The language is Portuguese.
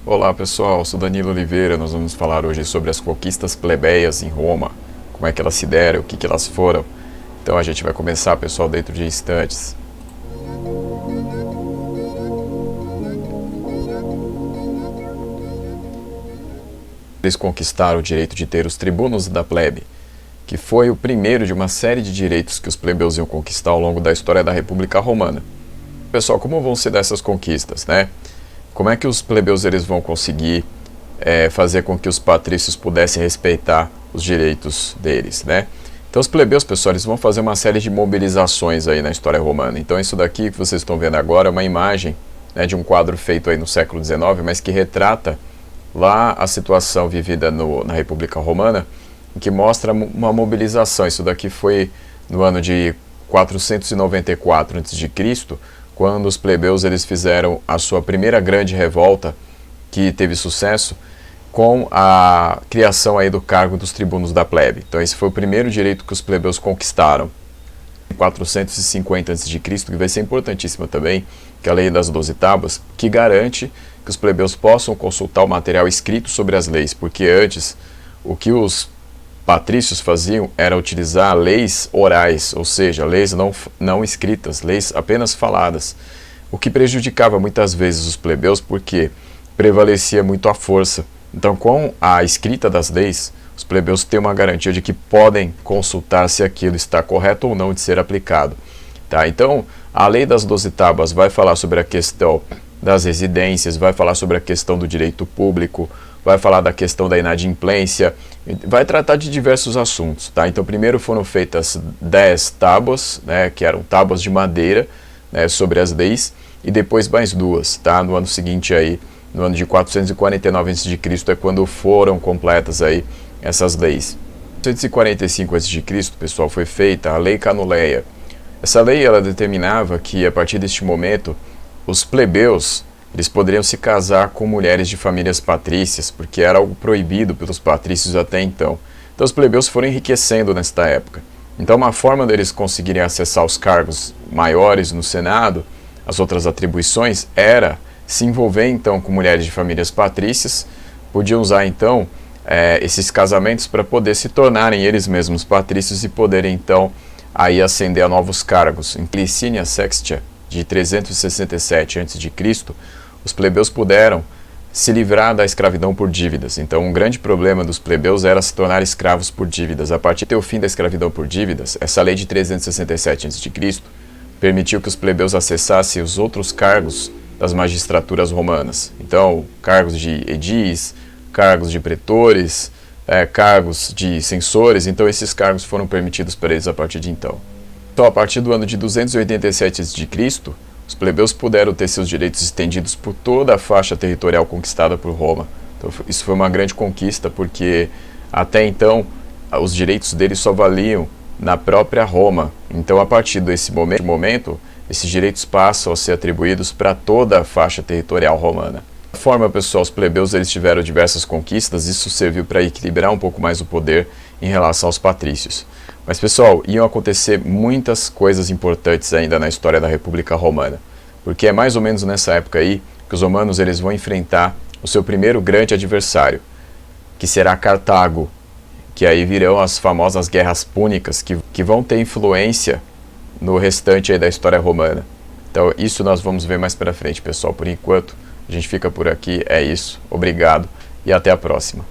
Olá pessoal, sou Danilo Oliveira. Nós vamos falar hoje sobre as conquistas plebeias em Roma, como é que elas se deram, o que elas foram. Então a gente vai começar, pessoal, dentro de instantes. Eles conquistaram o direito de ter os tribunos da plebe, que foi o primeiro de uma série de direitos que os plebeus iam conquistar ao longo da história da República Romana. Pessoal, como vão se dar essas conquistas, né? Como é que os plebeus eles vão conseguir fazer com que os patrícios pudessem respeitar os direitos deles, né? Então os plebeus, pessoal, eles vão fazer uma série de mobilizações aí na história romana. Então isso daqui que vocês estão vendo agora é uma imagem, né, de um quadro feito aí no século XIX, mas que retrata lá a situação vivida na República Romana, que mostra uma mobilização. Isso daqui foi no ano de 494 a.C., quando os plebeus eles fizeram a sua primeira grande revolta, que teve sucesso, com a criação aí do cargo dos tribunos da plebe. Então esse foi o primeiro direito que os plebeus conquistaram. Em 450 a.C., que vai ser importantíssima também, que é a Lei das 12 Tábuas, que garante que os plebeus possam consultar o material escrito sobre as leis, porque antes o que os patrícios faziam era utilizar leis orais, ou seja, leis não escritas, leis apenas faladas, o que prejudicava muitas vezes os plebeus porque prevalecia muito a força. Então, com a escrita das leis, os plebeus têm uma garantia de que podem consultar se aquilo está correto ou não de ser aplicado. Tá? Então, a Lei das 12 Tábuas vai falar sobre a questão das residências, vai falar sobre a questão do direito público, vai falar da questão da inadimplência, vai tratar de diversos assuntos, tá? Então primeiro foram feitas 10 tábuas, né, que eram tábuas de madeira, né, sobre as leis, e depois mais duas, tá? No ano seguinte aí, no ano de 449 a.C. é quando foram completas aí essas leis. Em 445 a.C., pessoal, foi feita a Lei Canuleia. Essa lei ela determinava que a partir deste momento os plebeus eles poderiam se casar com mulheres de famílias patrícias, porque era algo proibido pelos patrícios até então. Então os plebeus foram enriquecendo nesta época. Então uma forma deles conseguirem acessar os cargos maiores no Senado, as outras atribuições, era se envolver então com mulheres de famílias patrícias, podiam usar então esses casamentos para poder se tornarem eles mesmos patrícios e poderem então aí ascender a novos cargos. Em Licínia Sextia, de 367 a.C., os plebeus puderam se livrar da escravidão por dívidas. Então, um grande problema dos plebeus era se tornar escravos por dívidas. A partir do fim da escravidão por dívidas, essa lei de 367 a.C. permitiu que os plebeus acessassem os outros cargos das magistraturas romanas. Então, cargos de edis, cargos de pretores, cargos de censores. Então, esses cargos foram permitidos para eles a partir de então. Então, a partir do ano de 287 a.C., os plebeus puderam ter seus direitos estendidos por toda a faixa territorial conquistada por Roma. Então, isso foi uma grande conquista, porque até então os direitos deles só valiam na própria Roma. Então, a partir desse momento, esses direitos passam a ser atribuídos para toda a faixa territorial romana. Da forma, pessoal, os plebeus eles tiveram diversas conquistas, isso serviu para equilibrar um pouco mais o poder em relação aos patrícios. Mas, pessoal, iam acontecer muitas coisas importantes ainda na história da República Romana, porque é mais ou menos nessa época aí que os romanos eles vão enfrentar o seu primeiro grande adversário, que será Cartago, que aí virão as famosas guerras púnicas, que vão ter influência no restante aí da história romana. Então, isso nós vamos ver mais para frente, pessoal. Por enquanto, a gente fica por aqui, é isso. Obrigado e até a próxima.